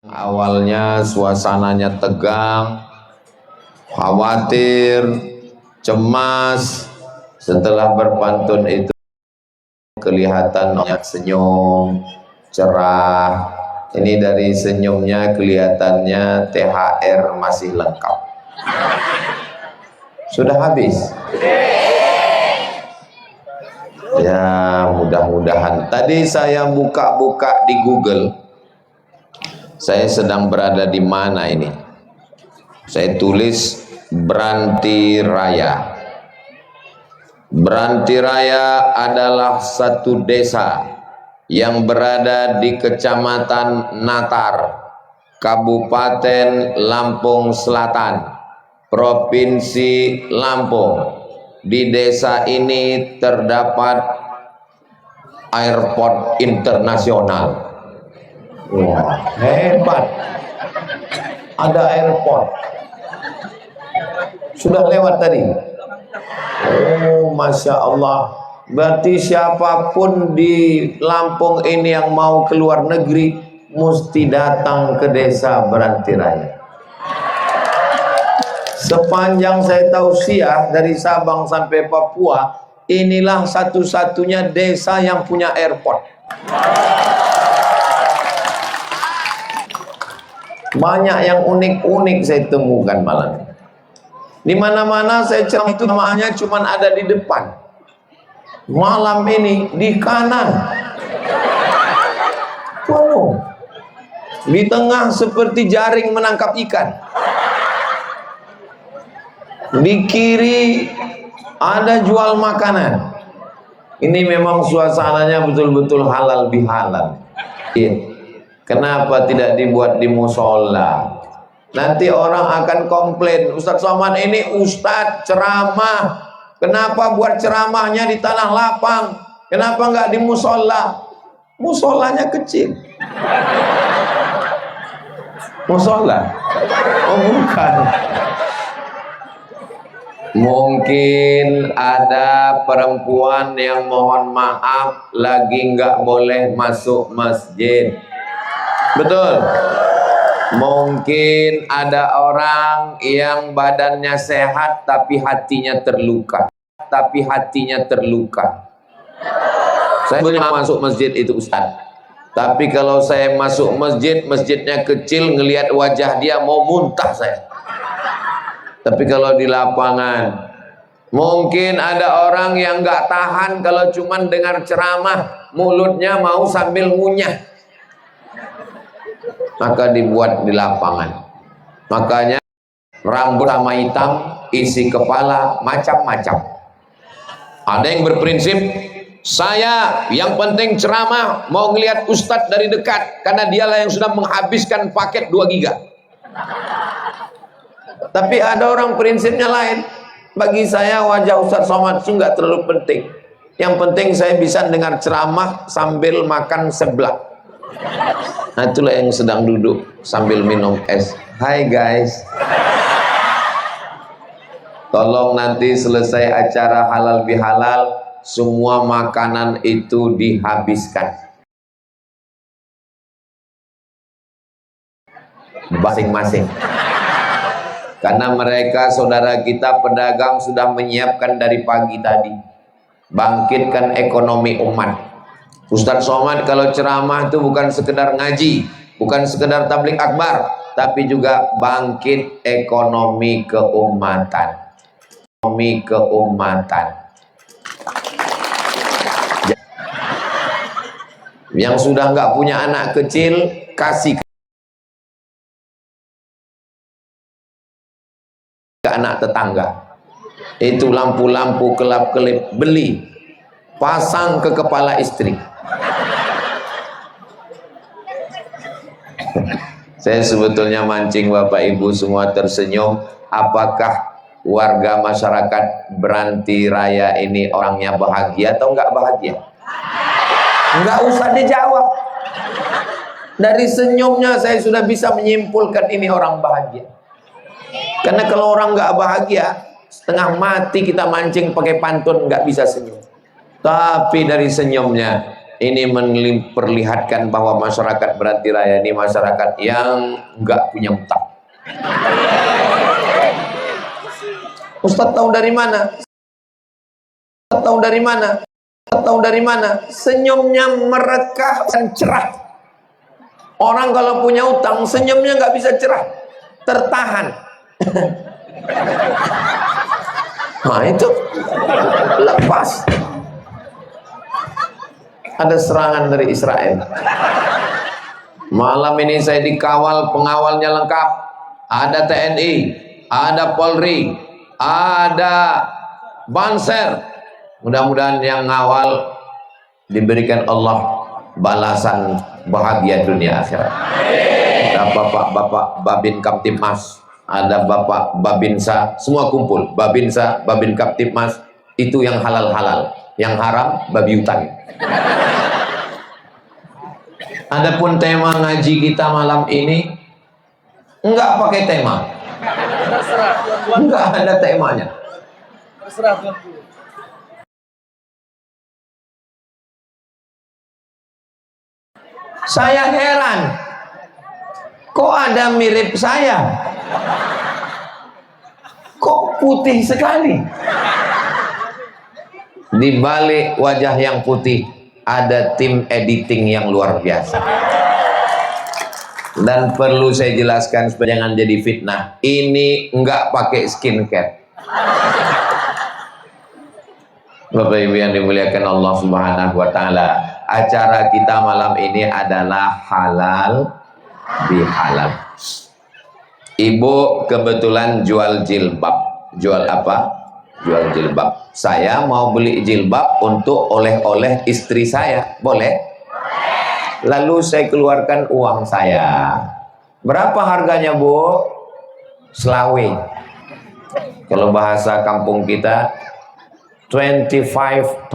Awalnya suasananya tegang, khawatir, cemas. Setelah berpantun itu kelihatan banyak senyum, cerah. Ini dari senyumnya kelihatannya THR masih lengkap. Sudah habis? Ya, mudah-mudahan. Tadi saya buka-buka di Google. Saya sedang berada di mana ini? Saya tulis Branti Raya. Branti Raya adalah satu desa yang berada di Kecamatan Natar, Kabupaten Lampung Selatan, Provinsi Lampung. Di desa ini terdapat airport internasional. Wah, hebat. Ada airport. Sudah lewat tadi. Oh, Masya Allah. Berarti siapapun di Lampung ini yang mau keluar negeri mesti datang ke desa Branti Raya. Sepanjang saya tausiah dari Sabang sampai Papua, inilah satu-satunya desa yang punya airport. Banyak yang unik-unik saya temukan malam ini. Di mana-mana saya ceramah itu namanya cuma ada di depan. Malam ini di kanan. Penuh. Di tengah seperti jaring menangkap ikan. Di kiri ada jual makanan. Ini memang suasananya betul-betul halal bihalal. Iya. Kenapa tidak dibuat di musola? Nanti orang akan komplain, Ustadz Somad ini Ustadz ceramah, kenapa buat ceramahnya di tanah lapang? Kenapa nggak di musola? Musolanya kecil. Musola? Oh bukan. Mungkin ada perempuan yang mohon maaf lagi nggak boleh masuk masjid. Betul. Mungkin ada orang yang badannya sehat tapi hatinya terluka. Saya boleh masuk masjid itu Ustaz. Tapi kalau saya masuk masjid, masjidnya kecil, ngelihat wajah dia mau muntah saya. Tapi kalau di lapangan, mungkin ada orang yang nggak tahan kalau cuman dengar ceramah, mulutnya mau sambil ngunyah. Maka dibuat di lapangan. Makanya rambut sama hitam, isi kepala macam-macam. Ada yang berprinsip, saya yang penting ceramah mau ngelihat ustadz dari dekat karena dialah yang sudah menghabiskan paket 2 giga. Tapi ada orang prinsipnya lain. Bagi saya wajah Ustadz Somad itu nggak terlalu penting. Yang penting saya bisa dengar ceramah sambil makan seblak. Nah itulah yang sedang duduk sambil minum es. Hai guys. Tolong nanti selesai acara halal bihalal, semua makanan itu dihabiskan masing-masing. Karena mereka saudara kita pedagang sudah menyiapkan dari pagi tadi. Bangkitkan ekonomi umat. Ustadz Somad kalau ceramah itu bukan sekedar ngaji, bukan sekedar tabligh akbar, tapi juga bangkit ekonomi keumatan. Yang sudah nggak punya anak kecil, kasih ke anak tetangga. Itu lampu-lampu kelap-kelip, beli, pasang ke kepala istri. Saya sebetulnya mancing Bapak Ibu semua tersenyum. Apakah warga masyarakat Branti Raya ini orangnya bahagia atau enggak bahagia? Enggak usah dijawab. Dari senyumnya saya sudah bisa menyimpulkan ini orang bahagia. Karena kalau orang enggak bahagia, setengah mati kita mancing pakai pantun enggak bisa senyum. Tapi dari senyumnya ini memperlihatkan bahwa masyarakat Beranti Raya ini masyarakat yang nggak punya utang. Ustaz tahu dari mana? Ustaz tahu dari mana? Ustaz tahu dari mana? Senyumnya merekah dan cerah. Orang kalau punya utang, senyumnya nggak bisa cerah, tertahan. Nah itu lepas. Ada serangan dari Israel. Malam ini saya dikawal, pengawalnya lengkap. Ada TNI, ada Polri, ada Banser. Mudah-mudahan yang ngawal diberikan Allah balasan bahagia dunia akhirat. Ada bapak-bapak Babin Kamtipmas, ada bapak Babinsa, semua kumpul. Babinsa, Babin Kamtipmas, itu yang halal-halal, yang haram babi hutan. Adapun tema ngaji kita malam ini enggak pakai tema, enggak ada temanya. Saya heran, kok ada mirip saya, kok putih sekali. Di balik wajah yang putih ada tim editing yang luar biasa. Dan perlu saya jelaskan supaya jangan jadi fitnah, ini enggak pakai skincare. Bapak Ibu yang dimuliakan Allah Subhanahu wa taala, acara kita malam ini adalah halal bihalal. Ibu kebetulan jual jilbab. Jual apa? Jual jilbab. Saya mau beli jilbab untuk oleh-oleh istri saya, boleh? Lalu saya keluarkan uang saya. Berapa harganya, Bu? Selawe. Kalau bahasa kampung kita 25.000.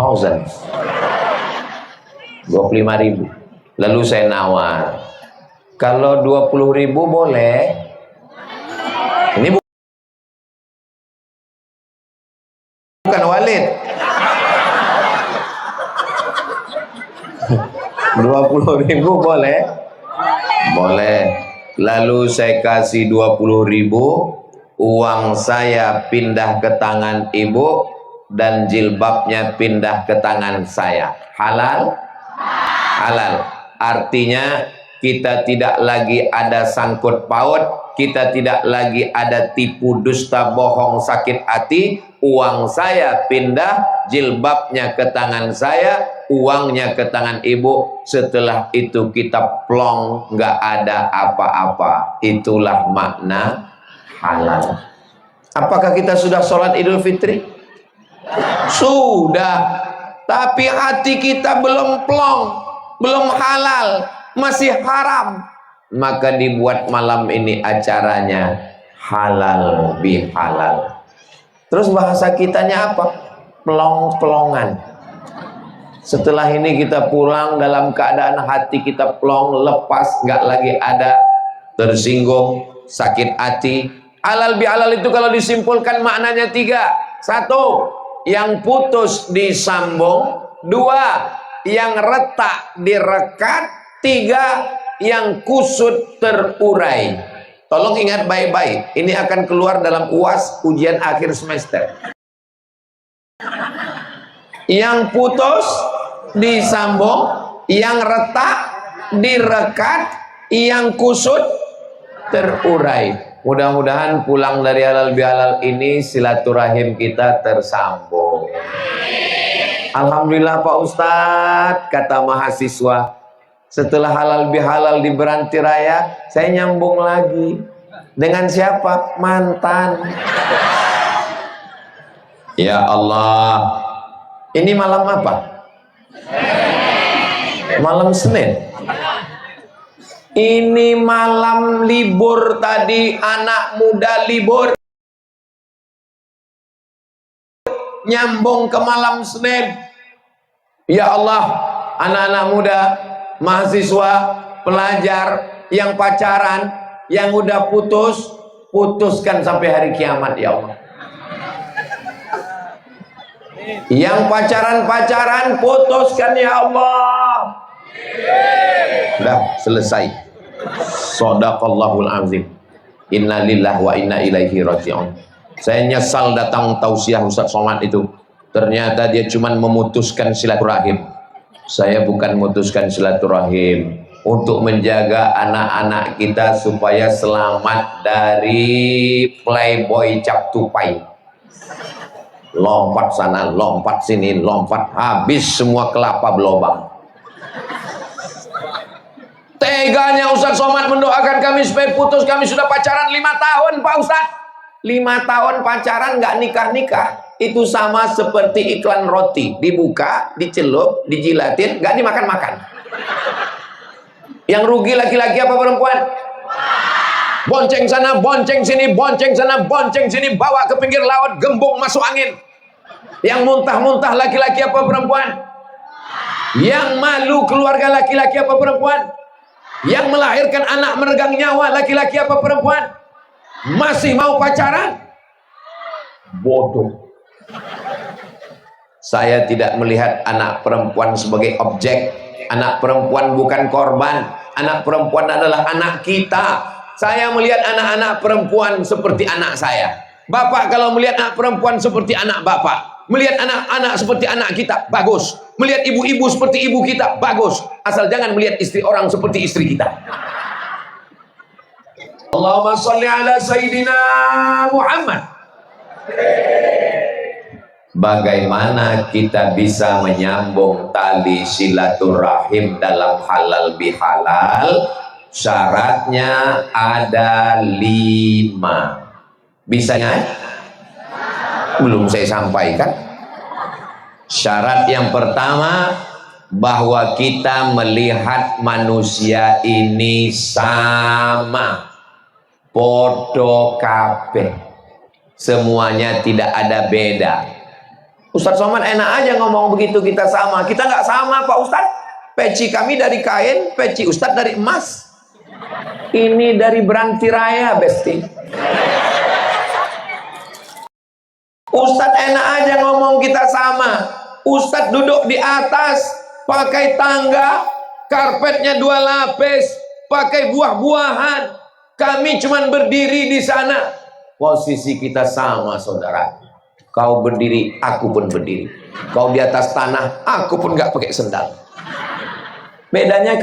25.000. Lalu saya nawar, kalau 20.000 boleh. Ini bukan Walid. 20.000 boleh? Boleh. Lalu saya kasih 20.000, uang saya pindah ke tangan ibu dan jilbabnya pindah ke tangan saya. Halal? Halal. Artinya kita tidak lagi ada sangkut paut, kita tidak lagi ada tipu dusta bohong sakit hati. Uang saya pindah, jilbabnya ke tangan saya, uangnya ke tangan ibu. Setelah itu kita plong, nggak ada apa-apa. Itulah makna halal. Apakah kita sudah sholat Idul Fitri? Sudah. Tapi hati kita belum plong, belum halal, masih haram. Maka dibuat malam ini acaranya halal bihalal. Terus bahasa kitanya apa? Plong-plongan. Setelah ini kita pulang dalam keadaan hati kita plong, lepas, nggak lagi ada tersinggung, sakit hati. Halal bihalal itu kalau disimpulkan maknanya 3. 1, yang putus disambung. 2, yang retak direkat. 3, yang kusut terurai. Tolong ingat baik-baik, ini akan keluar dalam UAS ujian akhir semester. Yang putus disambung, yang retak direkat, yang kusut terurai. Mudah-mudahan pulang dari halal bihalal ini silaturahim kita tersambung. Alhamdulillah Pak Ustadz, kata mahasiswa, setelah halal bihalal di Beranti Raya, saya nyambung lagi. Dengan siapa? Mantan. Ya Allah, ini malam apa? Malam Senin. Ini malam libur tadi, anak muda libur. Nyambung ke malam Senin. Ya Allah, anak-anak muda, mahasiswa, pelajar yang pacaran, yang udah putus, putuskan sampai hari kiamat ya Allah. Yang pacaran-pacaran, putuskan ya Allah. Udah selesai. Shadaqallahul azim. Inna lillahi wa inna ilaihi raji'un. Saya nyesal datang tausiah Ustaz Somad itu. Ternyata dia cuma memutuskan silaturahim. Saya bukan memutuskan silaturahim, untuk menjaga anak-anak kita supaya selamat dari playboy cap tupai. Lompat sana, lompat sini, lompat, habis semua kelapa berlobang. Teganya Ustaz Somad mendoakan kami supaya putus. Kami sudah pacaran 5 tahun Pak Ustaz. 5 tahun pacaran nggak nikah-nikah. Itu sama seperti iklan roti. Dibuka, dicelup, dijilatin, nggak dimakan-makan. Yang rugi laki-laki apa perempuan? Bonceng sana, bonceng sini, bonceng sana, bonceng sini, bawa ke pinggir laut, gembung masuk angin. Yang muntah-muntah laki-laki apa perempuan? Yang malu keluarga laki-laki apa perempuan? Yang melahirkan anak meregang nyawa laki-laki apa perempuan? Masih mau pacaran? Bodoh. Saya tidak melihat anak perempuan sebagai objek. Anak perempuan bukan korban. Anak perempuan adalah anak kita. Saya melihat anak-anak perempuan seperti anak saya. Bapak kalau melihat anak perempuan seperti anak bapak, melihat anak-anak seperti anak kita, bagus. Melihat ibu-ibu seperti ibu kita, bagus. Asal jangan melihat istri orang seperti istri kita. Allahumma sholli ala Sayyidina Muhammad. Bagaimana kita bisa menyambung tali silaturahim dalam halal bihalal? Syaratnya ada 5. Bisa nggak? Belum saya sampaikan. Syarat yang pertama, bahwa kita melihat manusia ini sama, podo kabeh, semuanya tidak ada beda. Ustaz Somad enak aja ngomong begitu, kita sama. Kita nggak sama Pak Ustaz. Peci kami dari kain, peci Ustaz dari emas. Ini dari Beranti Raya, Besti. Ustaz enak aja ngomong kita sama. Ustaz duduk di atas, pakai tangga, karpetnya 2 lapis, pakai buah-buahan. Kami cuman berdiri di sana. Posisi kita sama, saudara. Kau berdiri, aku pun berdiri. Kau di atas tanah, aku pun nggak pakai sendal. Bedanya,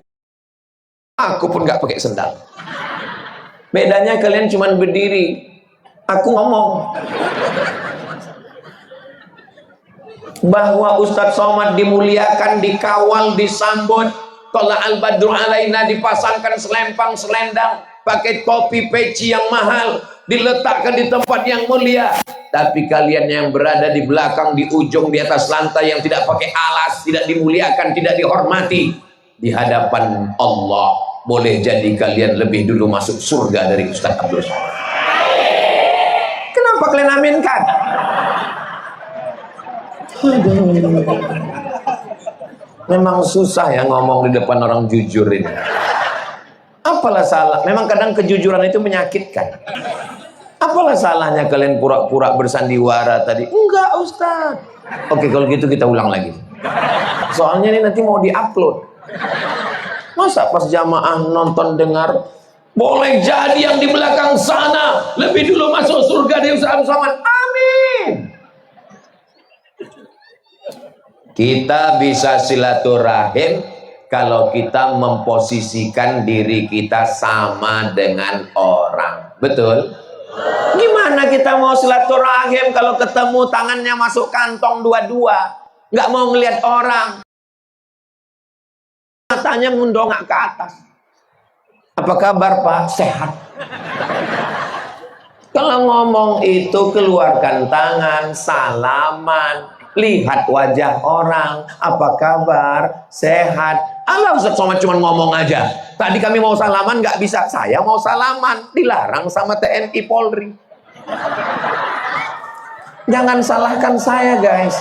aku pun nggak pakai sendal. Bedanya kalian cuman berdiri, aku ngomong. Bahwa Ustadz Somad dimuliakan, dikawal, disambut. Tola al-badru alaina, dipasangkan selempang selendang, pakai topi peci yang mahal, diletakkan di tempat yang mulia. Tapi kalian yang berada di belakang, di ujung, di atas lantai, yang tidak pakai alas, tidak dimuliakan, tidak dihormati di hadapan Allah, boleh jadi kalian lebih dulu masuk surga dari Ustaz Abdul Somad. Kenapa kalian aminkan? Memang susah ya ngomong di depan orang jujur ini. Apalah salah? Memang kadang kejujuran itu menyakitkan. Apalah salahnya kalian pura-pura bersandiwara tadi? Enggak Ustaz. Oke, kalau gitu kita ulang lagi. Soalnya ini nanti mau diupload. Masa pas jamaah nonton dengar, boleh jadi yang di belakang sana lebih dulu masuk surga dari Ustaz Abdul Somad. Amin. Kita bisa silaturahim kalau kita memposisikan diri kita sama dengan orang. Betul? Gimana kita mau silaturahim kalau ketemu tangannya masuk kantong dua-dua, nggak mau ngelihat orang, matanya mendongak ke atas. Apa kabar Pak? Sehat. Kalau ngomong itu keluarkan tangan, salaman, lihat wajah orang. Apa kabar? Sehat. Allah, Ustaz Somad cuma ngomong aja. Tadi kami mau salaman nggak bisa. Saya mau salaman, dilarang sama TNI Polri. Jangan salahkan saya guys.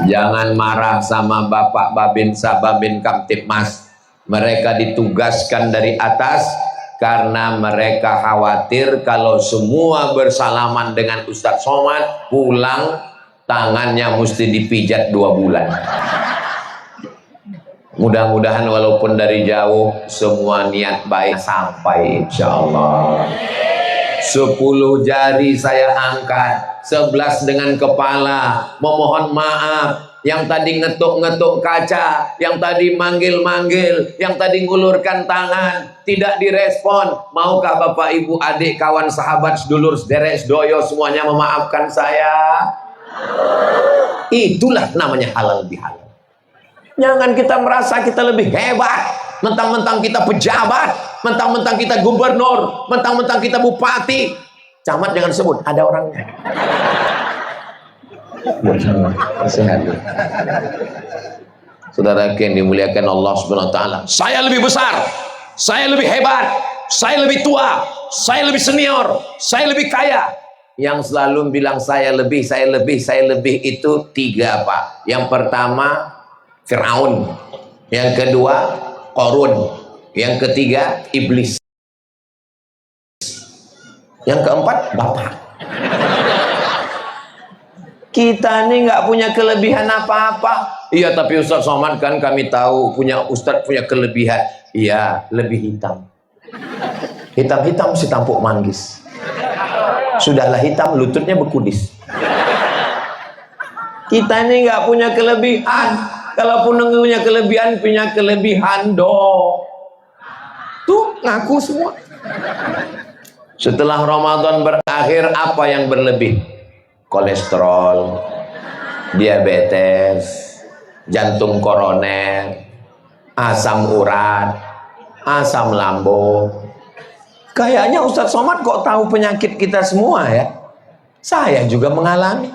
Jangan marah sama Bapak Babinsa, Babin Kamtipmas. Mereka ditugaskan dari atas karena mereka khawatir kalau semua bersalaman dengan Ustaz Somad, pulang tangannya mesti dipijat 2 bulan. Mudah-mudahan walaupun dari jauh semua niat baik sampai, insya Allah. 10 jari saya angkat, 11 dengan kepala, memohon maaf. Yang tadi ngetuk-ngetuk kaca, yang tadi manggil-manggil, yang tadi ngulurkan tangan, tidak direspon. Maukah Bapak Ibu adik kawan sahabat sedulur sederek sedoyo semuanya memaafkan saya? Itulah namanya halal bihalal. Jangan kita merasa kita lebih hebat, mentang-mentang kita pejabat, mentang-mentang kita gubernur, mentang-mentang kita bupati. Camat jangan sebut, ada orangnya. Saudara yang dimuliakan Allah Subhanahu wa taala, saya lebih besar, saya lebih hebat, saya lebih tua, saya lebih senior, saya lebih kaya. Yang selalu bilang saya lebih itu 3, Pak. Yang pertama Firaun, yang kedua Qarun, yang ketiga iblis, yang keempat Bapak. Kita ini nggak punya kelebihan apa-apa. Iya, tapi Ustaz Somad kan kami tahu Ustaz punya kelebihan. Iya, lebih hitam. Hitam-hitam si tampuk manggis. Sudahlah hitam, lututnya bekudis. Kita ini nggak punya kelebihan. Kalaupun punya kelebihan tuh ngaku semua. Setelah Ramadan berakhir, apa yang berlebih? Kolesterol, diabetes, jantung koroner, asam urat, asam lambung. Kayaknya Ustadz Somad kok tahu penyakit kita semua ya? Saya juga mengalami.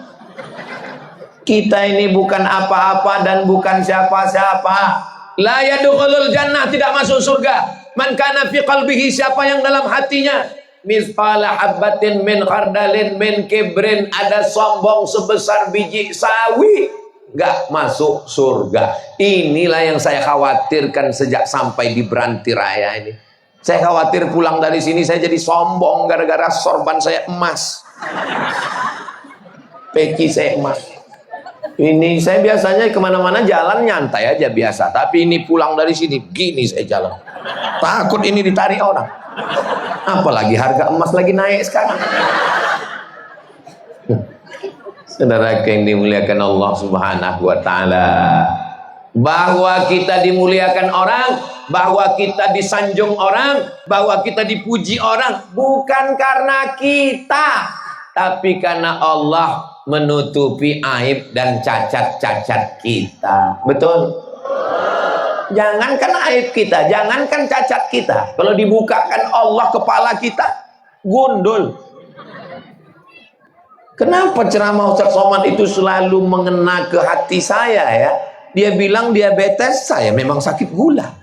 Kita ini bukan apa-apa dan bukan siapa-siapa. La yadkhulul jannah, tidak masuk surga. Man kana fi qalbihi, siapa yang dalam hatinya misqala habbatin min khardalin min kibrin, ada sombong sebesar biji sawi, nggak masuk surga. Inilah yang saya khawatirkan sejak sampai di Beranti Raya ini. Saya khawatir pulang dari sini saya jadi sombong gara-gara sorban saya emas, peci saya emas. Ini saya biasanya kemana-mana jalan nyantai aja biasa, tapi ini pulang dari sini gini saya jalan, takut ini ditarik orang. Apalagi harga emas lagi naik sekarang. Saudara yang dimuliakan Allah Subhanahu wa taala, bahwa kita dimuliakan orang, bahwa kita disanjung orang, bahwa kita dipuji orang bukan karena kita, tapi karena Allah menutupi aib dan cacat-cacat kita. Betul? Jangankan aib kita, jangankan cacat kita, kalau dibukakan Allah kepala kita gundul. Kenapa ceramah Ustaz Somad itu selalu mengena ke hati saya ya? Dia bilang diabetes, saya memang sakit gula.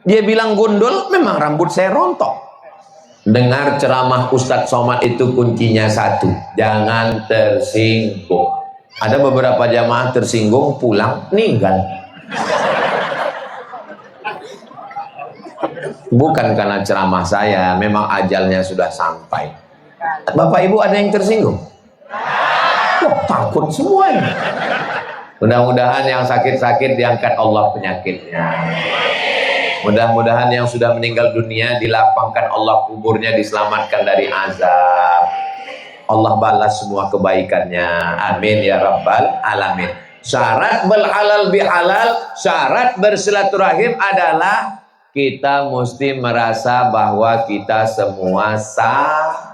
Dia bilang gundul, memang rambut saya rontok. Dengar ceramah Ustaz Somad itu kuncinya satu, jangan tersinggung. Ada beberapa jamaah tersinggung, pulang meninggal. Bukan karena ceramah saya, memang ajalnya sudah sampai. Bapak Ibu ada yang tersinggung? Wah, takut semuanya. Mudah-mudahan yang sakit-sakit diangkat Allah penyakitnya. Mudah-mudahan yang sudah meninggal dunia dilapangkan Allah kuburnya, diselamatkan dari azab. Allah balas semua kebaikannya. Amin ya rabbal alamin. Syarat berhalal bihalal, syarat bersilaturahim adalah kita mesti merasa bahwa kita semua sama.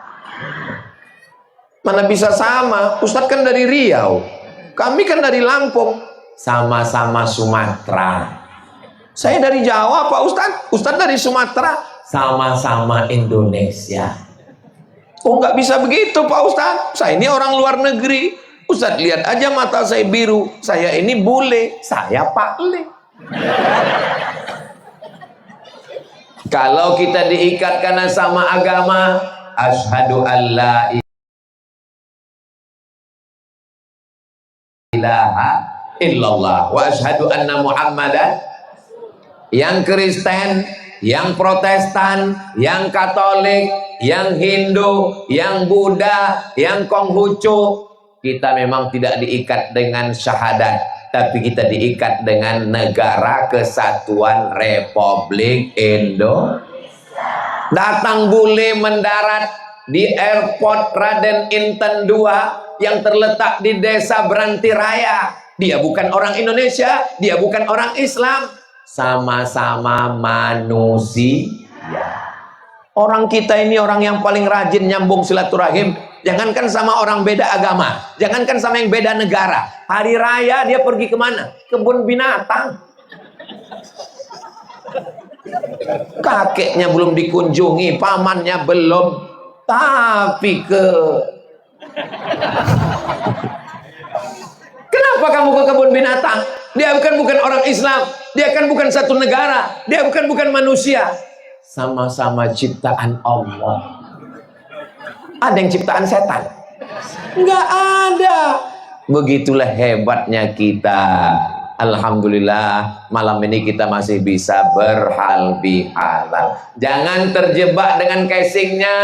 Mana bisa sama? Ustadz kan dari Riau, kami kan dari Lampung, sama-sama Sumatera. Saya dari Jawa Pak Ustadz, Ustadz dari Sumatera, sama-sama Indonesia. Oh nggak bisa begitu Pak Ustadz, saya ini orang luar negeri. Ustadz lihat aja mata saya biru, saya ini bule, saya Pak Le. Kalau kita diikat karena sama agama, asyhadu alla ilaha illallah wa asyhadu anna Muhammadan. Yang Kristen, yang Protestan, yang Katolik, yang Hindu, yang Buddha, yang Konghucu, Kita memang tidak diikat dengan syahadat, tapi kita diikat dengan Negara Kesatuan Republik Indonesia. Datang bule mendarat di airport Raden Inten II yang terletak di Desa Beranti Raya. Dia bukan orang Indonesia, dia bukan orang Islam, sama-sama manusia. Orang kita ini orang yang paling rajin nyambung silaturahim. Jangankan sama orang beda agama, jangankan sama yang beda negara. Hari raya dia pergi kemana? Kebun binatang. Kakeknya belum dikunjungi, pamannya belum, tapi kenapa kamu ke kebun binatang? Dia bukan orang Islam, dia kan bukan satu negara, dia bukan manusia. Sama-sama ciptaan Allah. Ada yang ciptaan setan? Enggak ada. Begitulah hebatnya kita. Alhamdulillah malam ini kita masih bisa berhalal bihalal. Jangan terjebak dengan casingnya.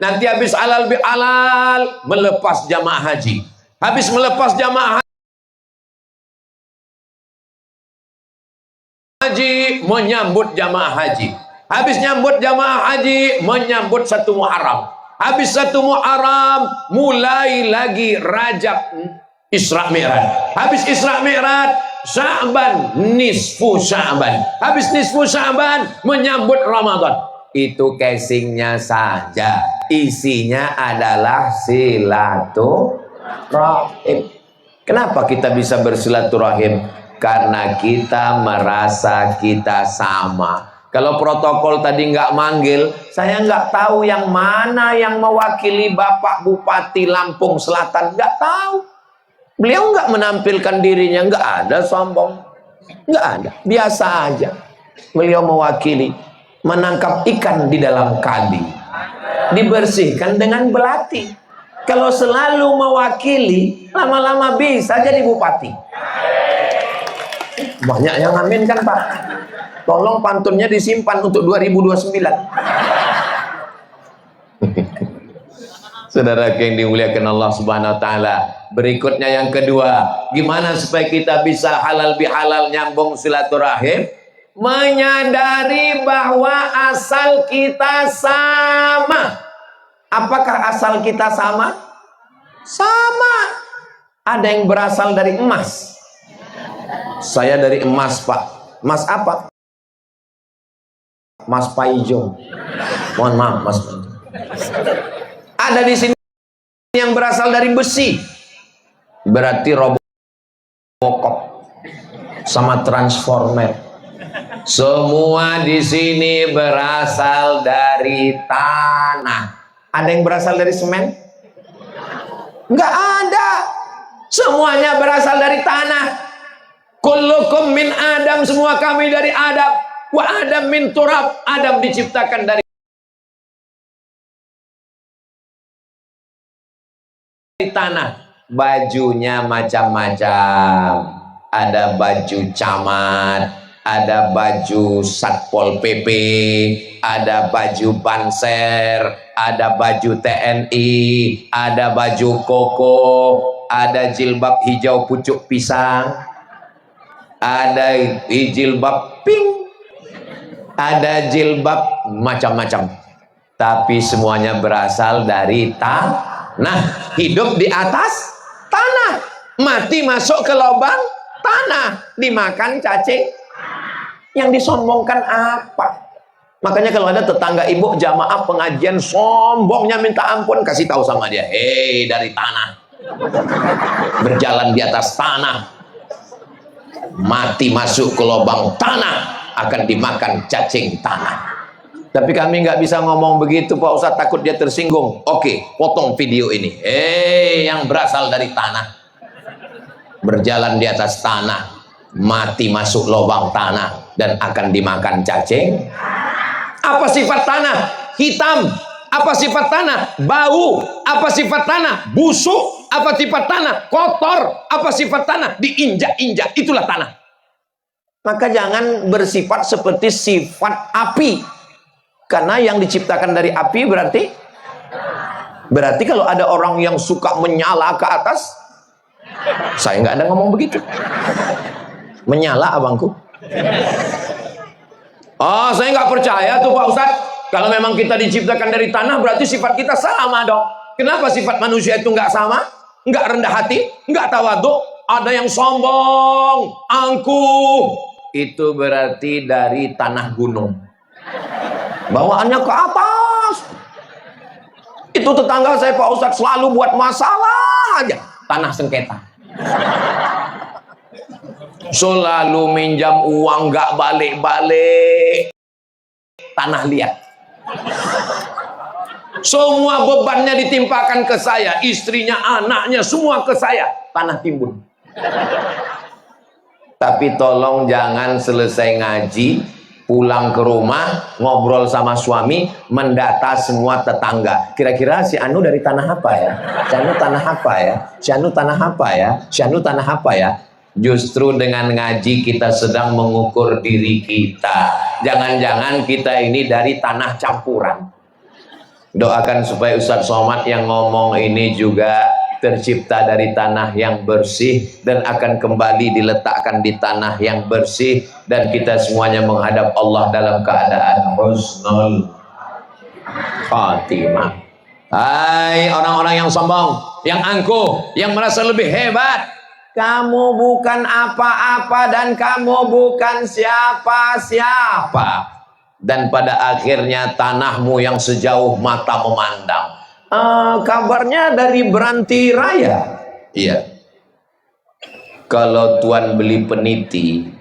Nanti habis halal bihalal melepas jamaah haji. Habis melepas jamaah haji menyambut jamaah haji. Habis nyambut jamaah haji menyambut 1 Muharram. Habis 1 Muharram mulai lagi Rajab, Isra Mi'raj. Habis Isra Mi'raj, Sya'ban, nisfu Sya'ban. Habis nisfu Sya'ban, menyambut Ramadan. Itu casingnya saja. Isinya adalah silaturahim. Kenapa kita bisa bersilaturahim? Karena kita merasa kita sama. Kalau protokol tadi nggak manggil, saya nggak tahu yang mana yang mewakili Bapak Bupati Lampung Selatan. Nggak tahu. Beliau nggak menampilkan dirinya, nggak ada sombong, nggak ada, biasa aja. Beliau mewakili menangkap ikan di dalam kali, dibersihkan dengan belati. Kalau selalu mewakili, lama-lama bisa jadi bupati. Banyak yang amin kan Pak? Tolong pantunnya disimpan untuk 2029. Saudara yang dimuliakan Allah Subhanahu wa taala. Berikutnya yang kedua, gimana supaya kita bisa halal bihalal nyambung silaturahim? Menyadari bahwa asal kita sama. Apakah asal kita sama? Sama. Ada yang berasal dari emas. Saya dari emas, Pak. Emas apa? Mas Paijo. Mohon maaf, Mas Paijo. Ada di sini yang berasal dari besi. Berarti Robocop sama Transformer. Semua di sini berasal dari tanah. Ada yang berasal dari semen? Enggak ada. Semuanya berasal dari tanah. Kullukum min Adam, semua kami dari Adam. Wa Adam min turab, Adam diciptakan dari tanah. Bajunya macam-macam. Ada baju camat, ada baju Satpol PP, ada baju Banser, ada baju TNI, ada baju koko, ada jilbab hijau pucuk pisang, ada jilbab pink, ada jilbab macam-macam, tapi semuanya berasal dari tanah. Hidup di atas tanah, mati masuk ke lubang tanah, dimakan cacing. Yang disombongkan apa? Makanya kalau ada tetangga ibu jamaah pengajian sombongnya minta ampun, kasih tahu sama dia, hei, dari tanah, berjalan di atas tanah, mati masuk ke lubang tanah, akan dimakan cacing tanah. Tapi kami nggak bisa ngomong begitu Pak Ustadz, takut dia tersinggung. Oke, potong video ini. Yang berasal dari tanah, berjalan di atas tanah, mati masuk lubang tanah, dan akan dimakan cacing. Apa sifat tanah? Hitam. Apa sifat tanah? Bau. Apa sifat tanah? Busuk. Apa sifat tanah? Kotor. Apa sifat tanah? Diinjak-injak. Itulah tanah. Maka jangan bersifat seperti sifat api. Karena yang diciptakan dari api berarti Berarti kalau ada orang yang suka menyala ke atas, saya nggak ada ngomong begitu. Menyala abangku. Oh, saya nggak percaya tuh Pak Ustadz. Kalau memang kita diciptakan dari tanah, berarti sifat kita sama dong. Kenapa sifat manusia itu nggak sama? Nggak rendah hati, nggak tawadhu, ada yang sombong, angkuh. Itu berarti dari tanah gunung. Bawaannya ke atas. Itu tetangga saya Pak Ustadz selalu buat masalah aja. Tanah sengketa. Selalu minjam uang gak balik-balik. Tanah liat. Semua bebannya ditimpakan ke saya. Istrinya, anaknya, semua ke saya. Tanah timbun. Tapi tolong jangan selesai ngaji, pulang ke rumah, ngobrol sama suami, mendata semua tetangga. Kira-kira si Anu dari tanah apa ya? Si Anu tanah apa ya? Si Anu tanah apa ya? Si Anu tanah apa ya? Justru dengan ngaji kita sedang mengukur diri kita. Jangan-jangan kita ini dari tanah campuran. Doakan supaya Ustadz Somad yang ngomong ini juga tercipta dari tanah yang bersih dan akan kembali diletakkan di tanah yang bersih, dan kita semuanya menghadap Allah dalam keadaan husnul khatimah. Hai orang-orang yang sombong, yang angkuh, yang merasa lebih hebat, kamu bukan apa-apa dan kamu bukan siapa-siapa, dan pada akhirnya tanahmu yang sejauh mata memandang. Kabarnya dari Beranti Raya. Iya. Kalau tuan beli peniti,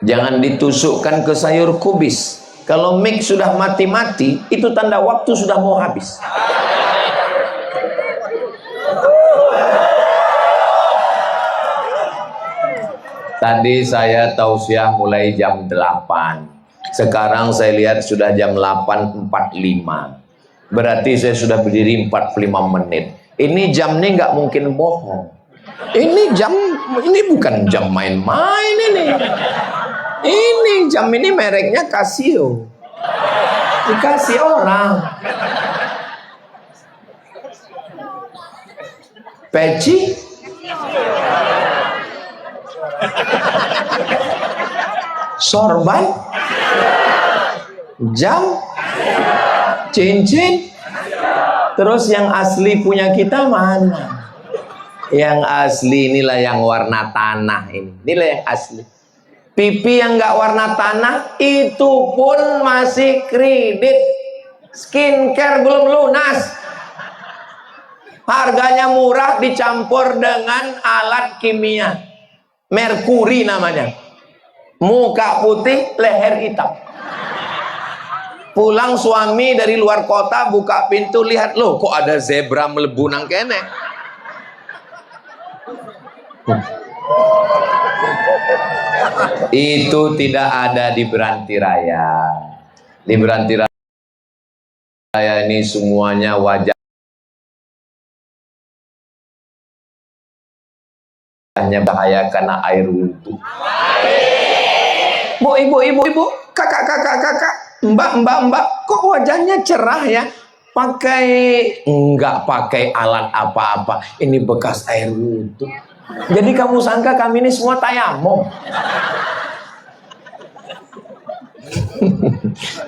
jangan ditusukkan ke sayur kubis. Kalau mic sudah mati-mati, itu tanda waktu sudah mau habis. Tadi saya tausiah mulai jam 8. Sekarang saya lihat sudah jam 8.45. Berarti saya sudah berdiri 45 menit. Ini jam ini nggak mungkin bohong. Ini jam, ini bukan jam main-main ini. Ini jam ini mereknya Casio. Dikasih orang. Peci. Sorban. Jam. Cincin. Terus yang asli punya kita mana? Yang asli inilah yang warna tanah ini. Inilah yang asli. Pipi yang nggak warna tanah itu pun masih kredit. Skincare belum lunas. Harganya murah dicampur dengan alat kimia. Merkuri namanya. Muka putih, leher hitam. Pulang suami dari luar kota, buka pintu, lihat, loh kok ada zebra melebu nang kene. Itu tidak ada di Beranti Raya. Di Beranti Raya ini semuanya wajahnya bahaya karena air wudhu. Bu, ibu, kakak, mbak, kok wajahnya cerah ya? Enggak pakai alat apa-apa. Ini bekas air wudhu. Jadi kamu sangka kami ini semua tayamum?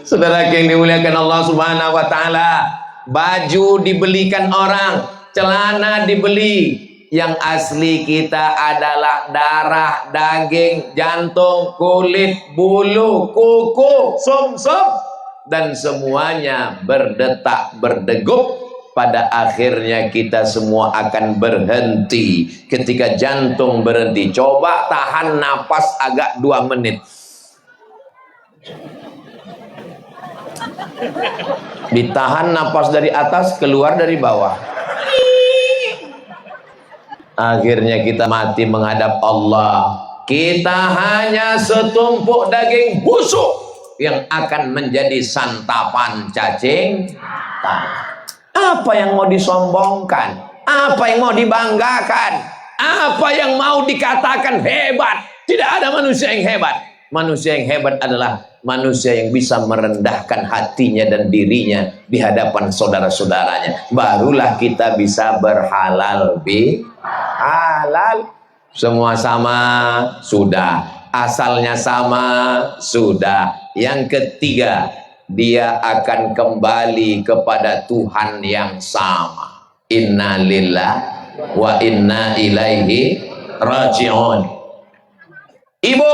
Saudara yang dimuliakan Allah Subhanahu wa taala, baju dibelikan orang, celana dibeli. Yang asli kita adalah darah, daging, jantung, kulit, bulu, kuku, sumsum, dan semuanya berdetak, berdegup. Pada akhirnya kita semua akan berhenti. Ketika jantung berhenti, coba tahan napas agak 2 menit. Ditahan napas dari atas, keluar dari bawah. Akhirnya kita mati menghadap Allah. Kita hanya setumpuk daging busuk yang akan menjadi santapan cacing tanah. Apa yang mau disombongkan? Apa yang mau dibanggakan? Apa yang mau dikatakan hebat? Tidak ada manusia yang hebat. Manusia yang hebat adalah manusia yang bisa merendahkan hatinya dan dirinya di hadapan saudara-saudaranya. Barulah kita bisa berhalal halal. Semua sama, sudah. Asalnya sama, sudah. Yang ketiga, dia akan kembali kepada Tuhan yang sama. Inna lillah wa inna ilaihi raji'un. Ibu,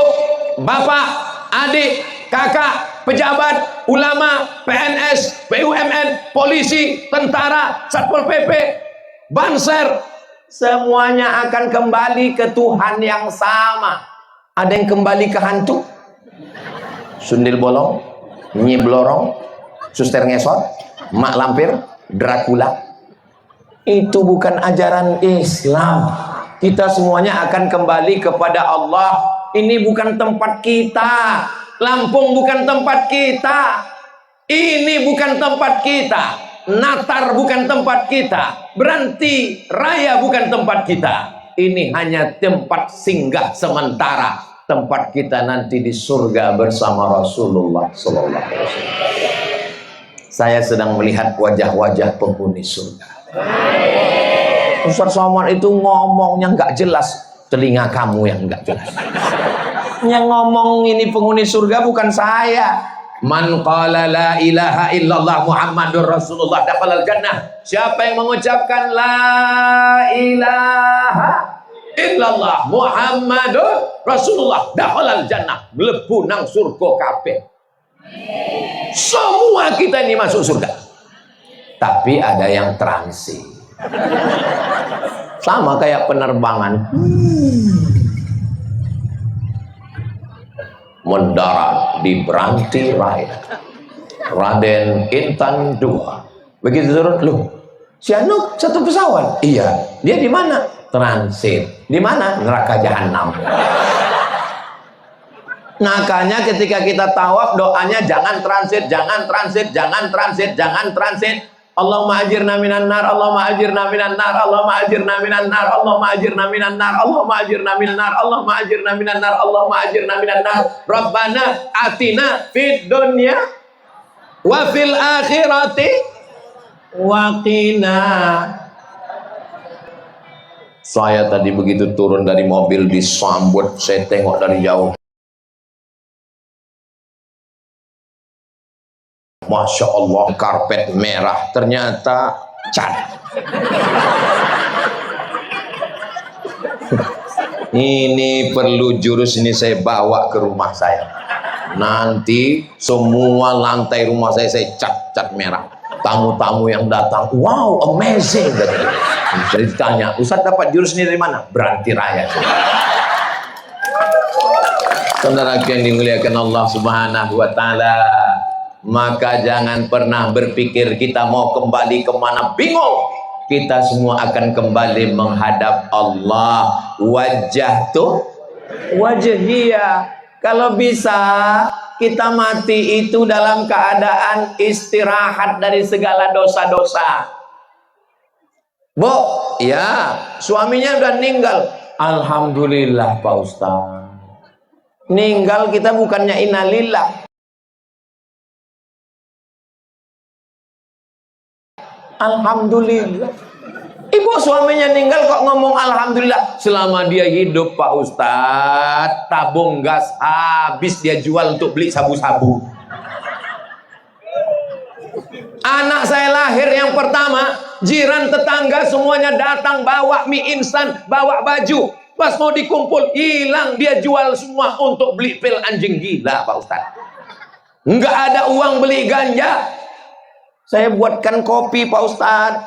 bapak, adik, kakak, pejabat, ulama, PNS, BUMN, polisi, tentara, Satpol PP, Banser, semuanya akan kembali ke Tuhan yang sama. Ada yang kembali ke hantu, sundil bolong, nyi blorong, suster ngesot, mak lampir, Dracula. Itu bukan ajaran Islam. Kita semuanya akan kembali kepada Allah. Ini bukan tempat kita. Lampung bukan tempat kita. Ini bukan tempat kita. Natar bukan tempat kita. Beranti Raya bukan tempat kita. Ini hanya tempat singgah sementara. Tempat kita nanti di surga bersama Rasulullah SAW. Saya sedang melihat wajah-wajah penghuni surga. Ustaz Somad itu ngomongnya nggak jelas, telinga kamu yang nggak jelas. Yang ngomong ini penghuni surga bukan saya. Man qala la ilaha illallah Muhammadur Rasulullah dakhalal jannah. Siapa yang mengucapkan la ilaha illallah Muhammadur Rasulullah dakhalal jannah, mlebu nang surga kabeh. Semua kita ini masuk surga. Tapi ada yang transit. Sama kayak penerbangan. Mendarat di Beranti Raya. Raden Intan II. Begitu turun, loh, si Anuk satu pesawat. Iya, dia di mana? Transit. Di mana? Neraka Jahanam. Makanya ketika kita tawaf, doanya jangan transit, jangan transit, jangan transit, jangan transit. Allahumma ajirna minan nar, Allahumma ajirna minan nar, Allahumma ajirna minan nar, Allahumma ajirna minan nar, Allahumma ajirna minan nar, Allahumma ajirna minan nar, Allahumma ajirna minan nar. Rabbana atina fid dunya wa fil akhirati wa qina. Saya tadi begitu turun dari mobil disambut, saya tengok dari jauh. Masya Allah, karpet merah, ternyata cat. Ini perlu jurus ini saya bawa ke rumah saya. Nanti semua lantai rumah saya cat merah. Tamu-tamu yang datang, wow, amazing. Jadi ditanya, Ustaz dapat jurus ini dari mana? Beranti Raya. Saudara yang dimuliakan Allah Subhanahu wa Ta'ala, maka jangan pernah berpikir kita mau kembali kemana, bingung. Kita semua akan kembali menghadap Allah. Wajah tuh wajahia. Kalau bisa kita mati itu dalam keadaan istirahat dari segala dosa-dosa. Bu, ya, suaminya udah meninggal. Alhamdulillah Pak Ustaz. Ninggal kita bukannya innalillah. Alhamdulillah. Ibu suaminya meninggal kok ngomong alhamdulillah. Selama dia hidup Pak Ustadz, tabung gas habis dia jual untuk beli sabu-sabu. Anak saya lahir yang pertama, jiran tetangga semuanya datang bawa mie instan, bawa baju. Pas mau dikumpul, hilang, dia jual semua untuk beli pil anjing gila Pak Ustadz. Nggak ada uang beli ganja. Saya buatkan kopi Pak Ustadz.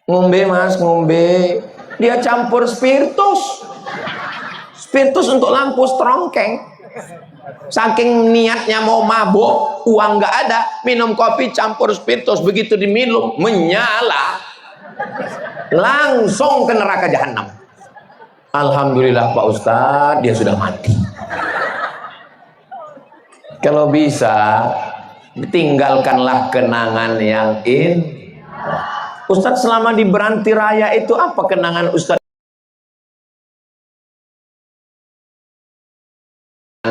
Ngombe mas, ngombe. Dia campur spiritus. Spiritus untuk lampu strongkeng. Saking niatnya mau mabuk, uang nggak ada, minum kopi campur spiritus. Begitu diminum, menyala. Langsung ke neraka Jahanam. Alhamdulillah Pak Ustadz, dia sudah mati. Kalau bisa, tinggalkanlah kenangan yang Ustadz selama di Beranti Raya itu apa kenangan Ustadz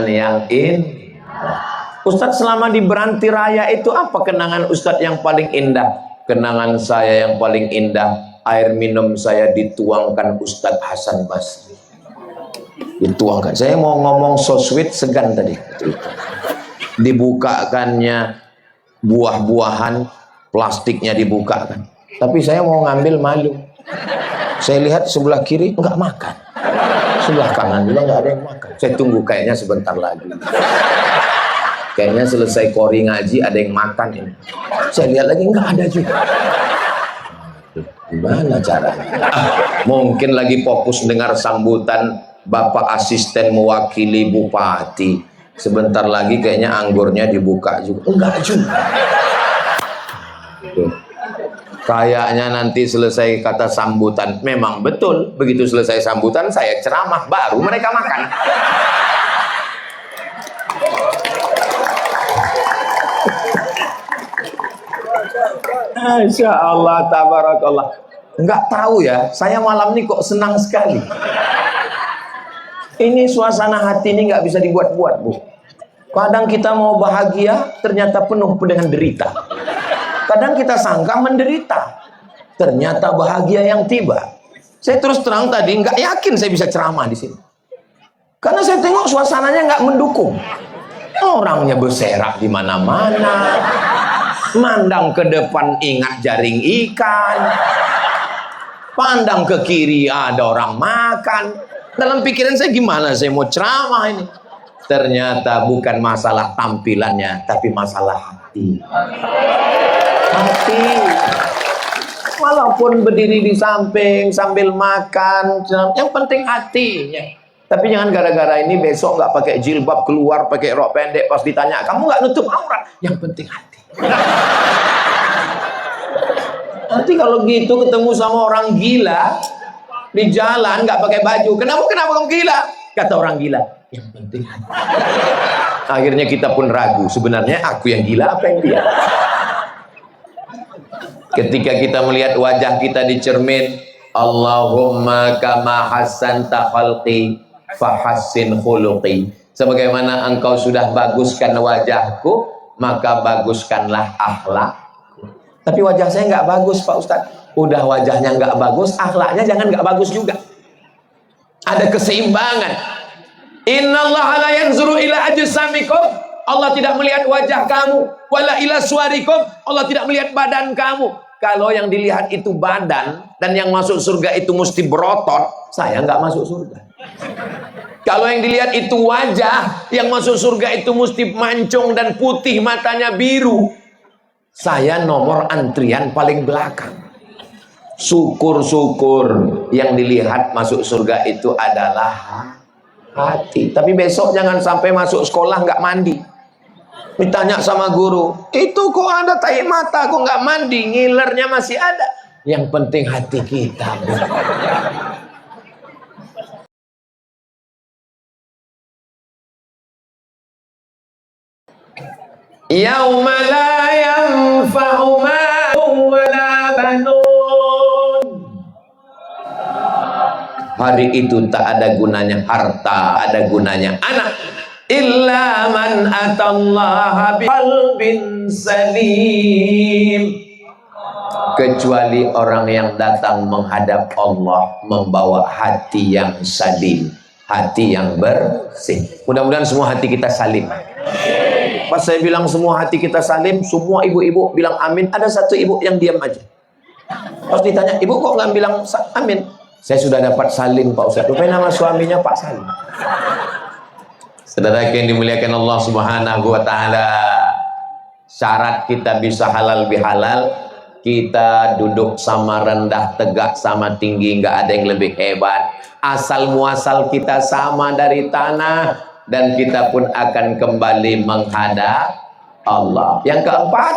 yang yang Ustadz, selama di Beranti Raya itu apa kenangan Ustadz yang paling indah? Kenangan saya yang paling indah, air minum saya dituangkan Ustadz Hasan Basri. Dituangkan. Saya mau ngomong so sweet, segan tadi. Dibukakannya buah-buahan, plastiknya dibukakan. Tapi saya mau ngambil, malu. Saya lihat sebelah kiri enggak makan, sebelah kanan juga enggak ada yang makan. Saya tunggu, kayaknya sebentar lagi. Kayaknya selesai kori ngaji ada yang makan ini. Saya lihat lagi enggak ada juga. Gimana caranya? Mungkin lagi fokus dengar sambutan Bapak Asisten mewakili Bupati. Sebentar lagi kayaknya anggurnya dibuka juga. Enggak juga. Kayaknya nanti selesai kata sambutan. Memang betul, begitu selesai sambutan saya ceramah, baru mereka makan. Masya Allah, tabarakallah. Enggak tahu ya, saya malam ini kok senang sekali. Ini suasana hati ini nggak bisa dibuat-buat, Bu. Kadang kita mau bahagia, ternyata penuh dengan derita. Kadang kita sangka menderita, ternyata bahagia yang tiba. Saya terus terang tadi nggak yakin saya bisa ceramah di sini, karena saya tengok suasananya nggak mendukung. Orangnya berserak di mana-mana, mandang ke depan ingat jaring ikan, pandang ke kiri ada orang makan. Dalam pikiran saya, gimana saya mau ceramah ini? Ternyata bukan masalah tampilannya, tapi masalah hati. Hati. Walaupun berdiri di samping sambil makan, yang penting hatinya. Tapi jangan gara-gara ini besok nggak pakai jilbab keluar pakai rok pendek, pas ditanya kamu nggak nutup aurat. Yang penting hati. Nanti kalau gitu ketemu sama orang gila di jalan nggak pakai baju, kenapa kamu gila? Kata orang gila, yang penting hati. Akhirnya kita pun ragu, sebenarnya aku yang gila apa yang dia? Ketika kita melihat wajah kita di cermin, Allahumma kama hasanta khalqi fahassin khuluqi. Sebagaimana engkau sudah baguskan wajahku, maka baguskanlah akhlakku. Tapi wajah saya nggak bagus, Pak Ustadz. Udah wajahnya nggak bagus, akhlaknya jangan nggak bagus juga. Ada keseimbangan. Innallaha la yanzuru ila ajsamikum. Allah tidak melihat wajah kamu, wala ila suwarikum. Allah tidak melihat badan kamu. Kalau yang dilihat itu badan dan yang masuk surga itu mesti berotot, saya nggak masuk surga. Kalau yang dilihat itu wajah, yang masuk surga itu mesti mancung dan putih, matanya biru, saya nomor antrian paling belakang. Syukur-syukur yang dilihat masuk surga itu adalah hati. Tapi besok jangan sampai masuk sekolah nggak mandi. Ditanya sama guru, itu kok ada tai mata, kok nggak mandi, ngilernya masih ada. Yang penting hati kita. Yauma la yanfa'u malun wala banun. Hari itu tak ada gunanya harta, ada gunanya anak. Illa man atallaha biqalbin salim. Kecuali orang yang datang menghadap Allah membawa hati yang salim, hati yang bersih. Mudah-mudahan semua hati kita salim. Pas saya bilang semua hati kita salim, semua ibu-ibu bilang amin. Ada satu ibu yang diam aja. Pas ditanya, ibu kok nggak bilang amin? Saya sudah dapat salim, Pak Ustadz. Rupanya nama suaminya Pak Salim. Saudara yang dimuliakan Allah Subhanahu wa taala, syarat kita bisa halal bihalal, kita duduk sama rendah, tegak sama tinggi, nggak ada yang lebih hebat. Asal muasal kita sama dari tanah, dan kita pun akan kembali menghadap Allah. Yang keempat,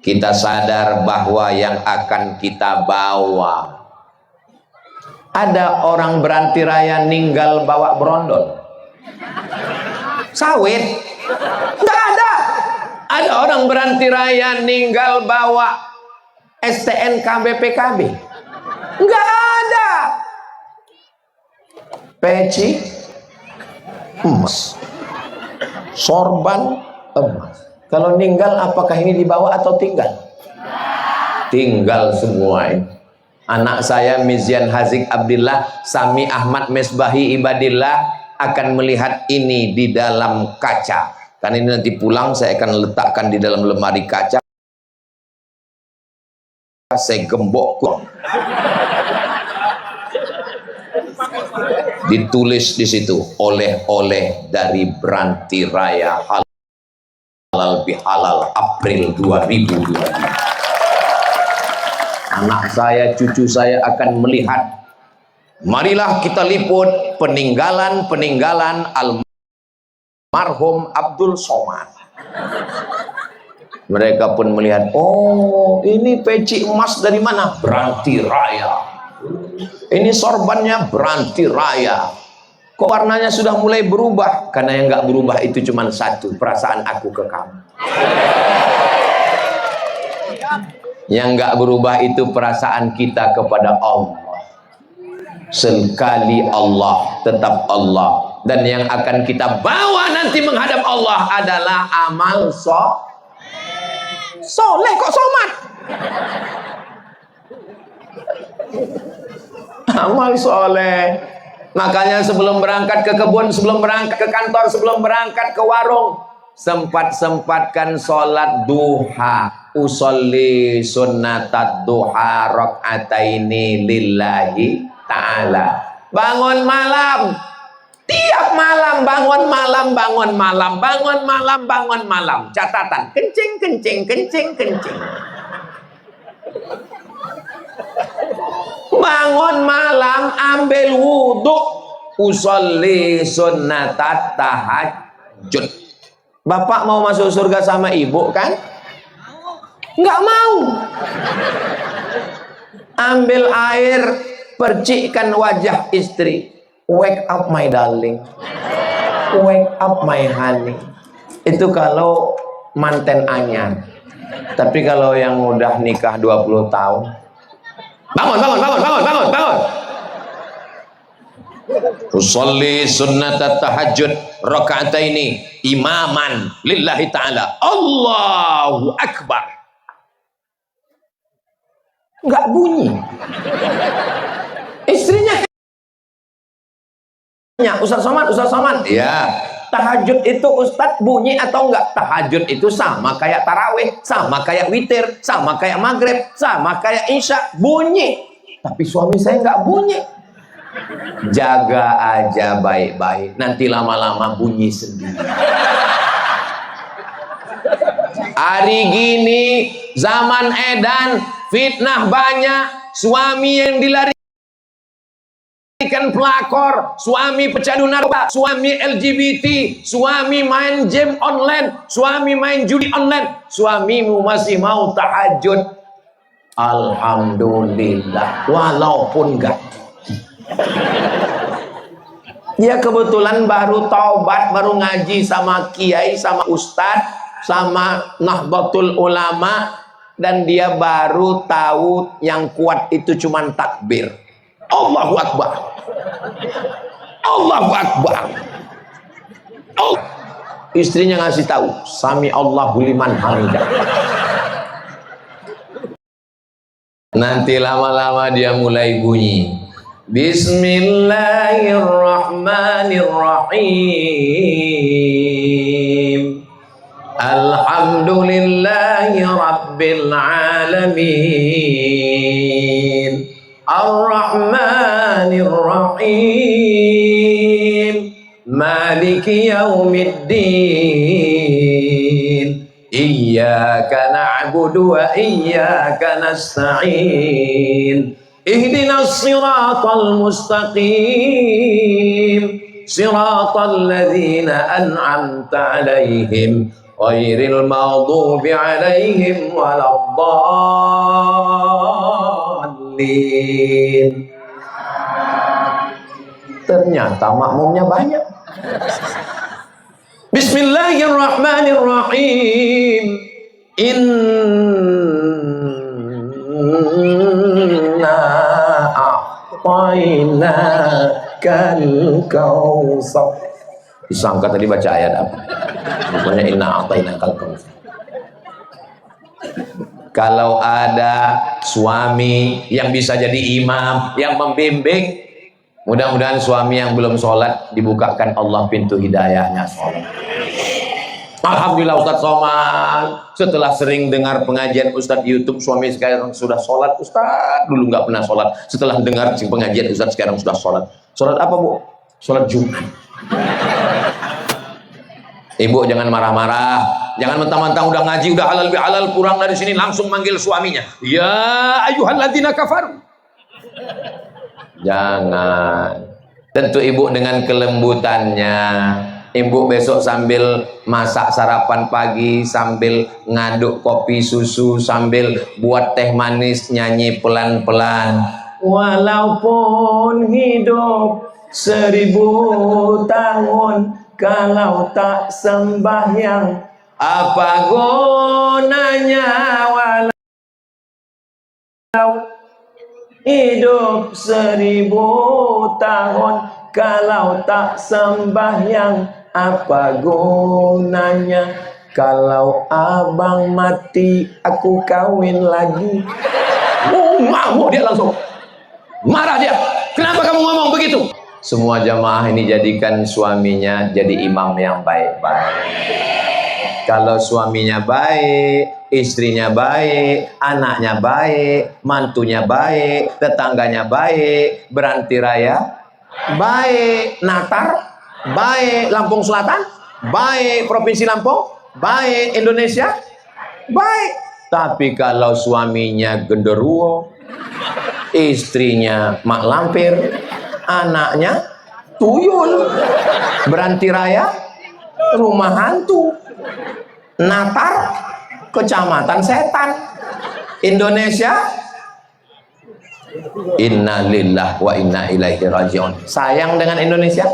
kita sadar bahwa yang akan kita bawa. Ada orang Beranti Raya ninggal bawa brondol, sawit, nggak ada. Ada orang Beranti Raya ninggal bawa STNK BPKB, nggak ada. Peci emas, sorban emas. Kalau meninggal apakah ini dibawa atau tinggal? Tinggal semua ini. Anak saya Mizian Hazik Abdillah, Sami Ahmad Mesbahi Ibadillah akan melihat ini di dalam kaca. Karena ini nanti pulang saya akan letakkan di dalam lemari kaca. Saya gembok. Ditulis di situ, oleh-oleh dari Branti Raya Halal Bihalal April 2022. Anak saya, cucu saya akan melihat. Marilah kita liput peninggalan almarhum Abdul Somad. Mereka pun melihat, oh ini peci emas dari mana? Branti Raya. Ini sorbannya Branti Raya. Kok warnanya sudah mulai berubah? Karena yang nggak berubah itu cuma satu, perasaan aku ke kamu. Yang nggak berubah itu perasaan kita kepada Allah. Sekali Allah, tetap Allah. Dan yang akan kita bawa nanti menghadap Allah adalah amal soleh. Kok somat? Amal soleh. Makanya sebelum berangkat ke kebun, sebelum berangkat ke kantor, sebelum berangkat ke warung, sempat-sempatkan sholat duha. Usolli sunnatat duha rakaataini lillahi ta'ala. Bangun malam, tiap malam bangun malam, bangun malam, bangun malam, bangun malam. Catatan, kencing, kencing, kencing, kencing. Bangun malam, ambil wudhu, usolli sunnatat tahajud. Bapak mau masuk surga sama ibu kan? Nggak mau. Ambil air, percikkan wajah istri. Wake up my darling, wake up my honey. Itu kalau manten anyar. Tapi kalau yang udah nikah 20 tahun, bangun, bangun, bangun, bangun, bangun, bangun. Usolli sunnatat tahajud rakaataini imaman lillahi ta'ala. Allahu akbar. Nggak bunyi. Istrinya Ustaz Somad, ya. Tahajud itu Ustadz bunyi atau enggak? Tahajud itu sama kayak tarawih, sama kayak witir, sama kayak maghrib, sama kayak isya, bunyi. Tapi suami saya nggak bunyi. Jaga aja baik-baik, nanti lama-lama bunyi sendiri. Hari gini zaman edan, fitnah banyak, suami yang dilarikan pelakor, suami pecandu narkoba, suami LGBT, suami main game online, suami main judi online, suamimu masih mau tahajud. Alhamdulillah, walaupun enggak. Dia kebetulan baru taubat, baru ngaji sama kiai, sama ustadz, sama Nahdlatul Ulama, dan dia baru tahu yang kuat itu cuman takbir. Allahu Akbar, Allahu Akbar. Istrinya ngasih tahu, Sami Allahu liman hamidah. Nanti lama-lama dia mulai bunyi. Bismillahirrahmanirrahim. Alhamdulillahi rabbil alamin. Ar-Rahmanir-Rahim. Maliki yaumiddin. Iyyaka na'budu wa iyyaka nasta'in. Ihdinas siratal mustaqim. Siratal ladzina an'amta 'alaihim ghairil maghdubi 'alaihim waladdallin. Ternyata makmumnya banyak. Bismillahirrahmanirrahim. Inna a'tainakal kautsar. Disangka tadi baca ayat apa? Pokoknya inna a'tainakal kautsar. Kalau ada suami yang bisa jadi imam, yang membimbing, mudah-mudahan suami yang belum sholat dibukakan Allah pintu hidayahnya sholat. Alhamdulillah Ustadz Somad, setelah sering dengar pengajian Ustadz YouTube, suami sekarang sudah sholat. Ustadz dulu nggak pernah sholat, setelah dengar pengajian Ustadz sekarang sudah sholat. Sholat apa bu? Sholat Jumat. Ibu jangan marah-marah, jangan mentang-mentang udah ngaji, udah halal bihalal, pulang dari sini langsung manggil suaminya. Ya ayyuhalladzina kafaru. Jangan. Tentu ibu dengan kelembutannya, ibu besok sambil masak sarapan pagi, sambil ngaduk kopi susu, sambil buat teh manis, nyanyi pelan-pelan. Walaupun hidup 1000 tahun, kalau tak sembahyang, apa gunanya? Walau hidup 1000 tahun, kalau tak sembahyang, apa gunanya? Kalau abang mati, aku kawin lagi. Mau dia langsung marah dia. Kenapa kamu ngomong begitu? Semua jamaah ini jadikan suaminya jadi imam yang baik-baik. Kalau suaminya baik, istrinya baik, anaknya baik, mantunya baik, tetangganya baik, beranti raya baik, Natar baik, Lampung Selatan baik, Provinsi Lampung baik, Indonesia baik. Tapi kalau suaminya genderuwo, istrinya mak lampir, anaknya tuyul, beranti raya rumah hantu, Natar kecamatan setan, Indonesia innalillah wa inna ilaihi rajiun. Sayang dengan Indonesia,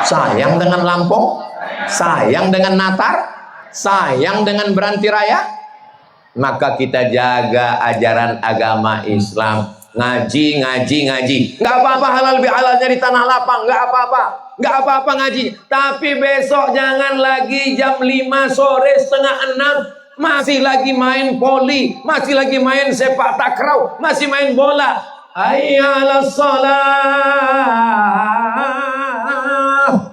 sayang dengan Lampung, sayang dengan Natar, sayang dengan beranti raya. Maka kita jaga ajaran agama Islam. Ngaji. Nggak apa-apa halal bihalalnya di tanah lapang, nggak apa-apa ngaji. Tapi besok jangan lagi jam 5 sore, setengah 6 masih lagi main poli, masih lagi main sepak takraw, masih main bola. Hayya 'alas shalah.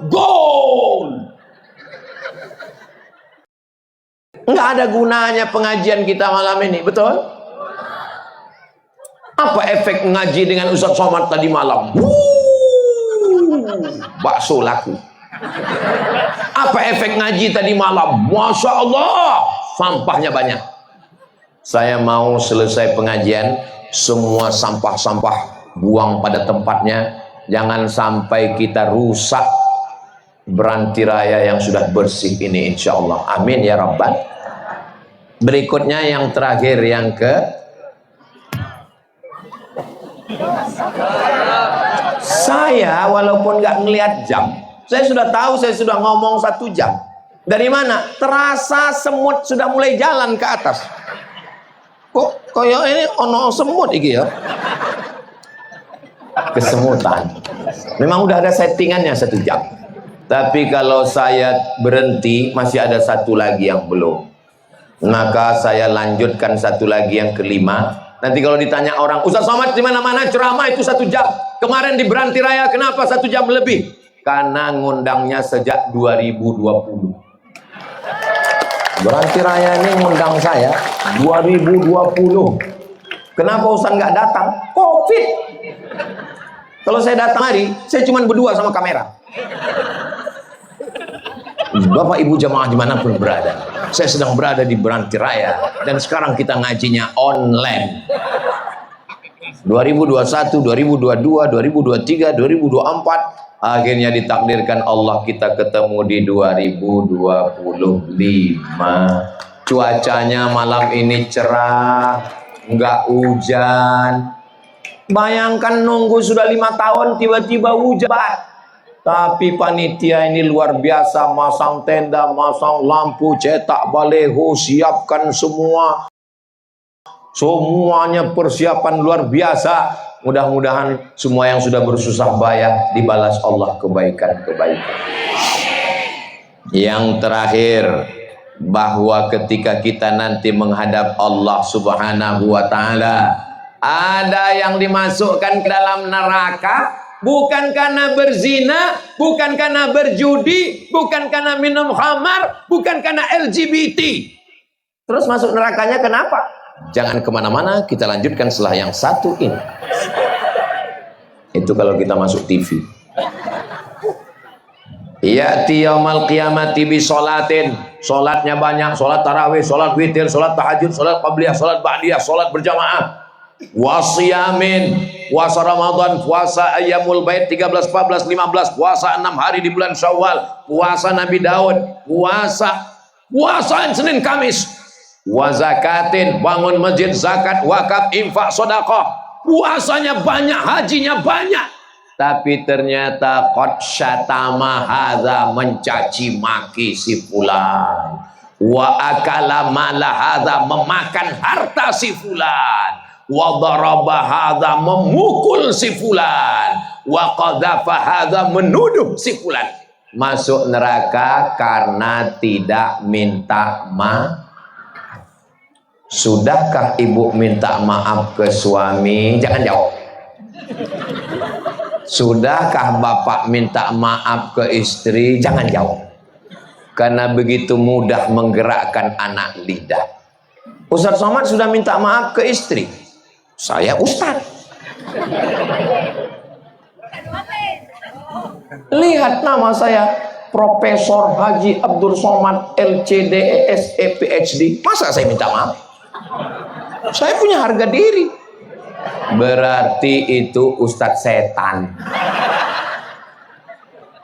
Gol. Nggak ada gunanya pengajian kita malam ini, betul? Apa efek ngaji dengan Ustadz Somad tadi malam? Bakso laku. Apa efek ngaji tadi malam? Masya Allah, sampahnya banyak. Saya mau selesai pengajian, semua sampah-sampah buang pada tempatnya. Jangan sampai kita rusak beranti raya yang sudah bersih ini, insya Allah. Amin ya Rabbal. Berikutnya yang terakhir, yang ke saya walaupun nggak ngelihat jam, saya sudah tahu saya sudah ngomong 1 jam. Dari mana? Terasa semut sudah mulai jalan ke atas. Kok kayak ini ono semut iki ya? Kesemutan. Memang udah ada settingannya 1 jam. Tapi kalau saya berhenti masih ada 1 lagi yang belum. Maka saya lanjutkan 1 lagi yang kelima. Nanti kalau ditanya orang, Ustadz Somad di mana-mana ceramah itu 1 jam. Kemarin di Beranti Raya kenapa 1 jam lebih? Karena ngundangnya sejak 2020. Beranti Raya ini ngundang saya 2020. Kenapa Ustadz nggak datang? Covid. Kalau saya datang hari, saya cuma berdua sama kamera. Bapak Ibu jamaah dimanapun berada, saya sedang berada di Beranti Raya dan sekarang kita ngajinya online. 2021, 2022, 2023, 2024, akhirnya ditakdirkan Allah kita ketemu di 2025. Cuacanya malam ini cerah, nggak hujan. Bayangkan nunggu sudah 5 tahun tiba-tiba hujan. Tapi panitia ini luar biasa, masang tenda, masang lampu, cetak baleho, siapkan semua. Semuanya persiapan luar biasa. Mudah-mudahan semua yang sudah bersusah payah dibalas Allah kebaikan-kebaikan. Yang terakhir, bahwa ketika kita nanti menghadap Allah Subhanahu wa taala, ada yang dimasukkan ke dalam neraka bukan karena berzina, bukan karena berjudi, bukan karena minum khamar, bukan karena LGBT. Terus masuk nerakanya kenapa? Jangan kemana-mana, kita lanjutkan setelah yang satu ini. Itu kalau kita masuk TV. Ya'ti yaumal qiyamati bi sholatin. Sholatnya banyak, sholat tarawih, sholat witir, sholat tahajud, sholat qabliyah, sholat ba'diyah, sholat berjamaah. Wasiyamin, puasa Ramadan, puasa Ayyamul Bait 13, 14, 15, puasa 6 hari di bulan Syawal, puasa Nabi Daud, puasa Senin Kamis. Wa zakatin, bangun masjid, zakat, wakaf, infak, sedekah. Puasanya banyak, hajinya banyak. Tapi ternyata qad syatama hadza, mencaci maki si fulan. Wa akala mala hadza, memakan harta si fulan. Wa daraba hadza, memukul si fulan. Wa qadhafa hadza, menuduh si fulan. Masuk neraka karena tidak minta maaf. Sudahkah ibu minta maaf ke suami? Jangan jawab. Sudahkah bapak minta maaf ke istri? Jangan jawab. Karena begitu mudah menggerakkan anak lidah. Ustaz Somad sudah minta maaf ke istri. Saya Ustaz. Lihat nama saya, Profesor Haji Abdul Somad LCDESE PhD. Masa saya minta maaf? Saya punya harga diri. Berarti itu Ustadz setan.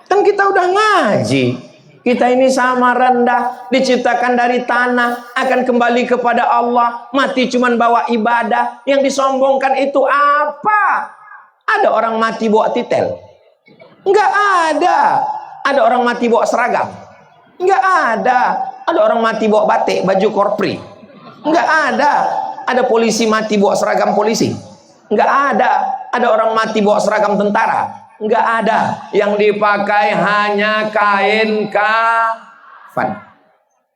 Kan kita udah ngaji. Kita ini sama rendah, diciptakan dari tanah, akan kembali kepada Allah. Mati cuman bawa ibadah. Yang disombongkan itu apa? Ada orang mati bawa titel? Enggak ada. Ada orang mati bawa seragam? Enggak ada. Ada orang mati bawa batik, baju korpri? Enggak ada. Ada polisi mati bawa seragam polisi? Enggak ada. Ada orang mati bawa seragam tentara? Enggak ada. Yang dipakai hanya kain kafan.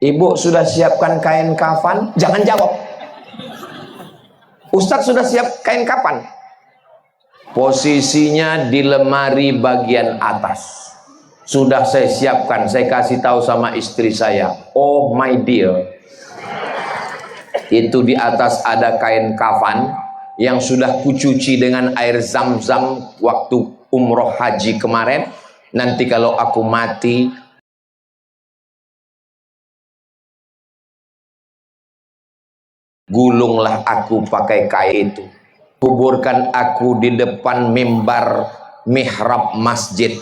Ibu sudah siapkan kain kafan? Jangan jawab. Ustadz sudah siap kain kafan? Posisinya di lemari bagian atas. Sudah saya siapkan. Saya kasih tahu sama istri saya, oh my dear, itu di atas ada kain kafan yang sudah kucuci dengan air zam-zam waktu umroh haji kemarin. Nanti kalau aku mati, gulunglah aku pakai kain itu. Kuburkan aku di depan mimbar mihrab masjid.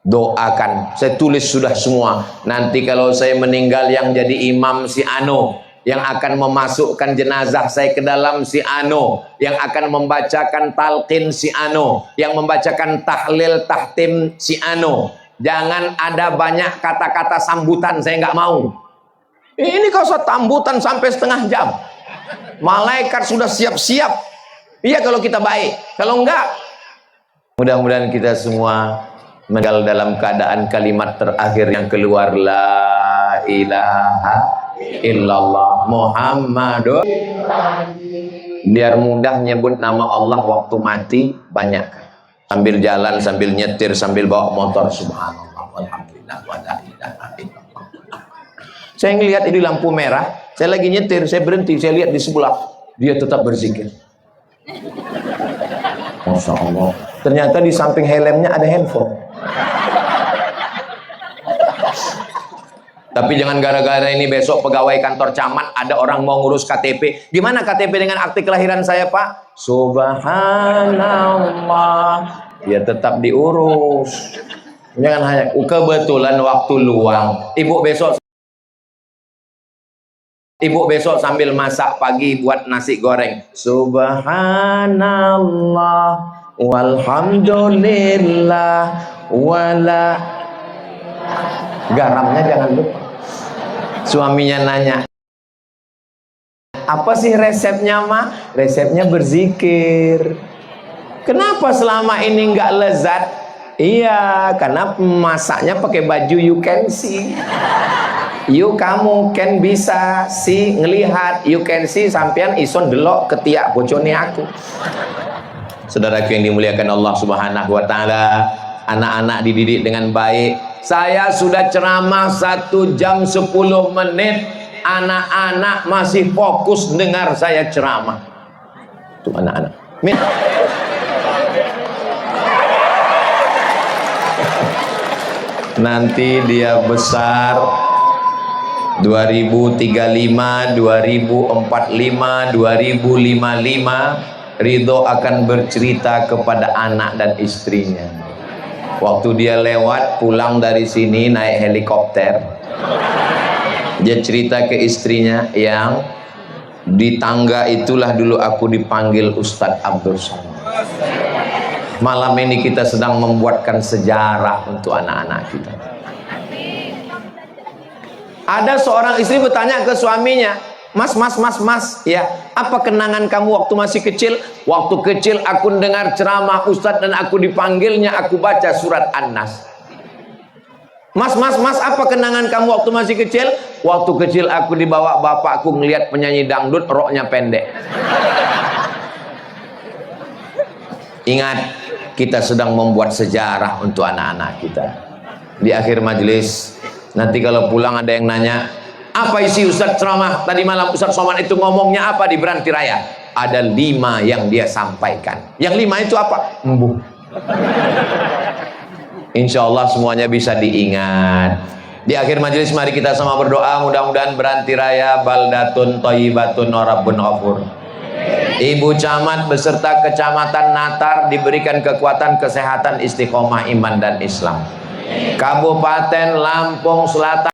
Doakan. Saya tulis sudah semua. Nanti kalau saya meninggal, yang jadi imam si Ano, yang akan memasukkan jenazah saya ke dalam si Ano, yang akan membacakan talqin si Ano, yang membacakan tahlil tahtim si Ano. Jangan ada banyak kata-kata sambutan, saya nggak mau. Ini kalau sambutan sampai setengah jam. Malaikat sudah siap-siap. Iya kalau kita baik. Kalau enggak, mudah-mudahan kita semua meninggal dalam keadaan kalimat terakhir yang keluar, la ilaha illallah Muhammadur. Biar mudah nyebut nama Allah waktu mati banyak. Sambil jalan, sambil nyetir, sambil bawa motor, subhanallah walhamdulillah wa la ilaha illallah. Saya ngelihat ini lampu merah, saya lagi nyetir, saya berhenti, saya lihat di sebelah, dia tetap berzikir. Masya Allah. Ternyata di samping helmnya ada handphone. Tapi jangan gara-gara ini besok pegawai kantor camat ada orang mau ngurus KTP. Gimana KTP dengan akte kelahiran saya, Pak? Subhanallah. Ya tetap diurus. Jangan hanya kebetulan waktu luang. Ibu besok sambil masak pagi buat nasi goreng. Subhanallah walhamdulillah wala. Garamnya jangan lupa. Suaminya nanya, Apa sih resepnya, Ma? Resepnya berzikir. Kenapa selama ini nggak lezat? Iya, karena masaknya pakai baju you can see. You kamu can bisa see ngelihat, you can see sampean ison delok ketiak bojone aku. Saudaraku yang dimuliakan Allah Subhanahu wa taala, anak-anak dididik dengan baik. Saya sudah ceramah 1 jam 10 menit, anak-anak masih fokus dengar saya ceramah. Tuh anak-anak. Nanti dia besar 2035, 2045, 2055, Ridho akan bercerita kepada anak dan istrinya. Waktu dia lewat pulang dari sini naik helikopter, dia cerita ke istrinya, yang di tangga itulah dulu aku dipanggil Ustadz Abdul Somad. Malam ini kita sedang membuatkan sejarah untuk anak-anak kita. Ada seorang istri bertanya ke suaminya, Mas, ya, apa kenangan kamu waktu masih kecil? Waktu kecil aku dengar ceramah Ustadz dan aku dipanggilnya, aku baca surat An-Nas. Mas, apa kenangan kamu waktu masih kecil? Waktu kecil aku dibawa bapakku ngelihat penyanyi dangdut, roknya pendek. Ingat, kita sedang membuat sejarah untuk anak-anak kita. Di akhir majelis, nanti kalau pulang ada yang nanya, apa isi Ustadz ceramah tadi malam? Ustadz Somad itu ngomongnya apa di Beranti Raya? Ada 5 yang dia sampaikan. Yang 5 itu apa? Embuh. Insya Allah semuanya bisa diingat. Di akhir majelis mari kita sama berdoa, mudah-mudahan Beranti Raya baldatun thayyibatun wa rabbun ghafur. Ibu camat beserta kecamatan Natar diberikan kekuatan, kesehatan, istiqomah iman dan Islam. Kabupaten Lampung Selatan